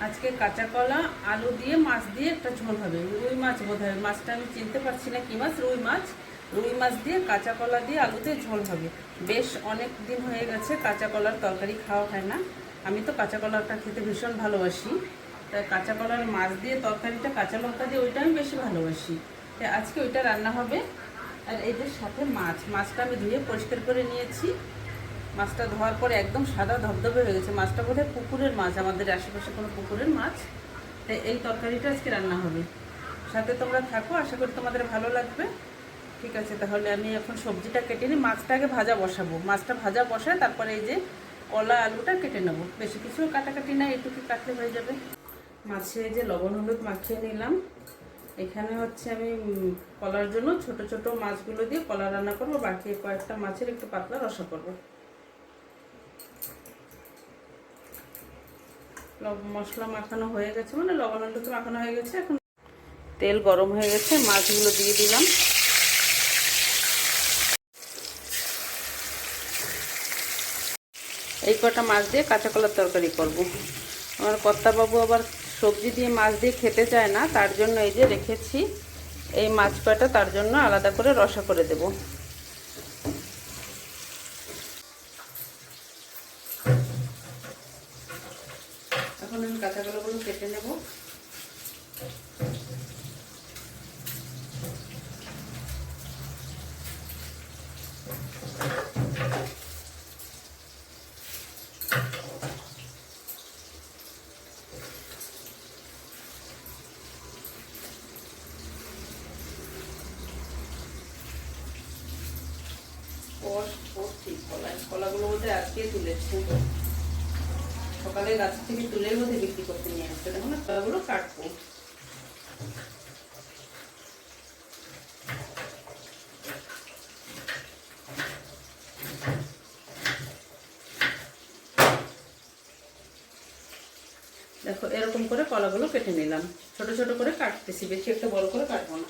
আজকে কাঁচা কলা আলু দিয়ে মাছ দিয়ে একটা ঝোল হবে। রুই মাছ বোধহয়, মাছটা আমি চিনতে পারছি না কি মাছ। রুই মাছ দিয়ে কাঁচা কলা দিয়ে আলু দিয়ে ঝোল হবে। বেশ অনেক দিন হয়ে গেছে কাঁচা কলার তরকারি খাওয়া হয় না। আমি তো কাঁচা কলাটা খেতে ভীষণ ভালোবাসি, তাই কাঁচা কলার মাছ দিয়ে তরকারিটা কাঁচা লঙ্কা দিয়ে ওইটা আমি বেশি ভালোবাসি। তাই আজকে ওইটা রান্না হবে। আর এই যে সাথে মাছটা আমি ধুয়ে পরিষ্কার করে নিয়েছি। মাছটা ধোয়ার পরে একদম সাদা ধবধবে হয়ে গেছে। মাছটা বোধহয় পুকুরের মাছ, আমাদের আশেপাশে কোনো পুকুরের মাছ। তাই এই তরকারিটা আজকে রান্না হবে। সাথে তোমরা থাকো, আশা করি তোমাদের ভালো লাগবে। ঠিক আছে, তাহলে আমি এখন সবজিটা কেটে নিই। মাছটা আগে ভাজা বসাবো, মাছটা ভাজা বসায় তারপরে এই যে কলা আলুটা কেটে নেবো। বেশি কিছু কাটাকাটি না, এটুকু কাটলে হয়ে যাবে। মাছে যে লবণ হলুদ মাখিয়ে নিলাম। এখানে হচ্ছে আমি কলার জন্য ছোট ছোট মাছগুলো দিয়ে কলা রান্না করবো, বাকি কয়েকটা মাছের একটু পাতলা রসা করবো। মশলা মাখানো হয়ে গেছে, মানে লবণ হলুদ মাখানো হয়ে গেছে। এখন তেল গরম হয়ে গেছে, মাছগুলো দিয়ে দিলাম। এই কটা মাছ দিয়ে কাঁচা কলার তরকারি করব। আমার কর্তাবাবু আবার সবজি দিয়ে মাছ দিয়ে খেতে চায় না, তার জন্য এই যে রেখেছি এই মাছ কটা, তার জন্য আলাদা করে রসা করে দেব। এখন আমি কাঁচা কলাগুলো কেটে নেব। কলাগুলো বোধহয় আজকে তুলেছি, সকালে গাছ থেকে তুলে বোধহয় বিক্রি করতে নিয়ে আসছে। দেখুন না, কলাগুলো কাটবো। দেখো এরকম করে কলাগুলো কেটে নিলাম। ছোট ছোট করে কাটতেছি, বেশি একটা বড় করে কাটবো না।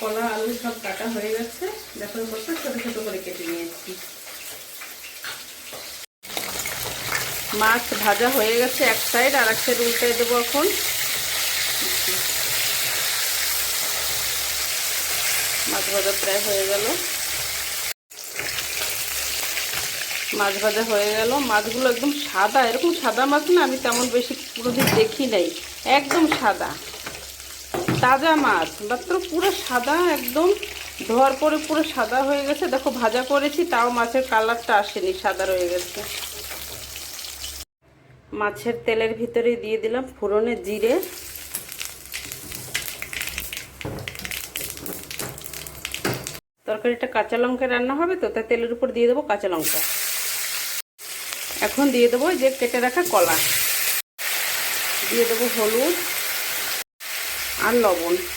কলা আলু সব কাটা হয়ে গেছে। দেখো বলতে ছোট ছোট করে কেটে নিয়েছি। মাছ ভাজা হয়ে গেছে এক সাইড, আর এক সাইড উল্টে দেবো এখন। মাছ ভাজা প্রায় হয়ে গেল। মাছ ভাজা হয়ে গেল। মাছগুলো একদম সাদা, এরকম সাদা মাছ না আমি তেমন বেশি কোনোদিন দেখি নাই। একদম সাদা তাজা মাছ, মাত্র পুরো সাদা, একদম ধোয়ার পরে পুরো সাদা হয়ে গেছে। দেখো ভাজা করেছি তাও মাছের কালারটা আসেনি, সাদা রয়ে গেছে। মাছের তেলের ভিতরে দিয়ে দিলাম ফোড়নে জিরে, তরকারিটা কাঁচা লঙ্কা রান্না হবে তো, তাই তেলের উপর দিয়ে দেবো কাঁচা লঙ্কা। এখন দিয়ে দেবো যে কেটে রাখা কলা, দিয়ে দেবো হলুদ আর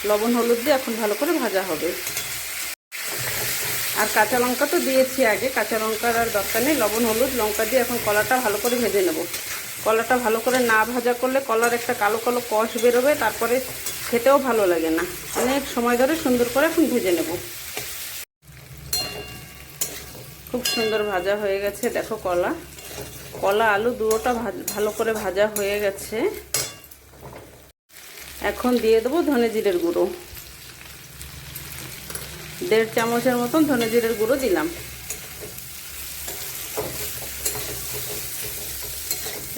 লবণ হলুদ দিয়ে এখন ভালো করে ভাজা হবে। আর কাঁচা লঙ্কা তো দিয়েছি আগে, কাঁচা লঙ্কার আর দরকার নেই। লবণ হলুদ লঙ্কা দিয়ে এখন কলাটা ভালো করে ভেজে নেব। কলাটা ভালো করে না ভাজা করলে কলার একটা কালো কালো কষ বেরোবে, তারপরে খেতেও ভালো লাগে না। অনেক সময় ধরে সুন্দর করে এখন ভেজে নেব। খুব সুন্দর ভাজা হয়ে গেছে। দেখো কলা আলু দুটোটা ভালো করে ভাজা হয়ে গেছে। এখন দিয়ে দেবো ধনে জিরের গুঁড়ো, 1.5 চামচের মতন ধনে জিরের গুঁড়ো দিলাম।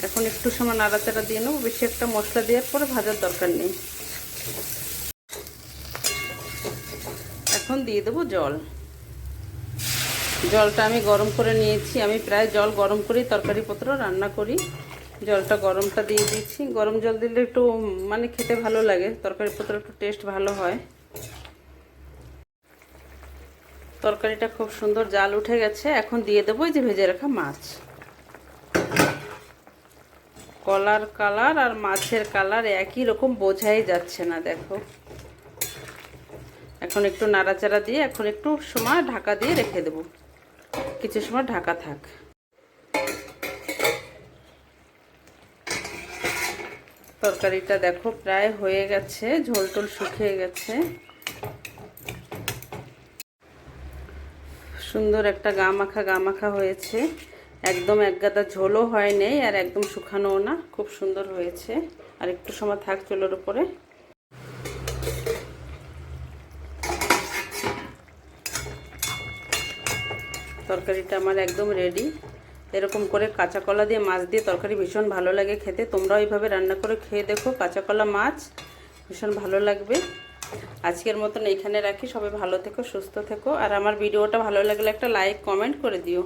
এখন একটু সময় নাড়াচাড়া দিয়ে নেবো, বেশি একটা মশলা দেওয়ার পরে ভাজার দরকার নেই। এখন দিয়ে দেবো জলটা আমি গরম করে নিয়েছি। আমি প্রায় জল গরম করেই তরকারিপত্র রান্না করি। জলটা গরমটা দিয়ে দিয়েছি। গরম জল দিলে একটু মানে খেতে ভালো লাগে, তরকারিপত্র একটু টেস্ট ভালো হয়। তরকারিটা খুব সুন্দর জাল উঠে গেছে। এখন দিয়ে দেবো এই যে ভেজে রাখা মাছ। কলার কালার আর মাছের কালার একই রকম, বোঝাই যাচ্ছে না। দেখো এখন একটু নাড়াচাড়া দিয়ে এখন একটু সময় ঢাকা দিয়ে রেখে দেবো, কিছু সময় ঢাকা থাক। তরকারিটা দেখো প্রায় হয়ে গেছে, ঝোল টোল শুকিয়ে গেছে। সুন্দর একটা গা মাখা হয়েছে, একদম একগাদা ঝোলও হয় নেই আর একদম শুকানোও না, খুব সুন্দর হয়েছে। আর একটু সময় থাক চুলোর উপরে। তরকারিটা আমার একদম রেডি। এরকম করে কাঁচা কলা দিয়ে মাছ দিয়ে তরকারি ভীষণ ভালো লাগে খেতে। তোমরাও এইভাবে রান্না করে খেয়ে দেখো, কাঁচা কলা মাছ ভীষণ ভালো লাগবে। আজকের মতন এইখানে রাখি। সবাই ভালো থেকো, সুস্থ থেকো। আর আমার ভিডিওটা ভালো লাগলে একটা লাইক কমেন্ট করে দিও।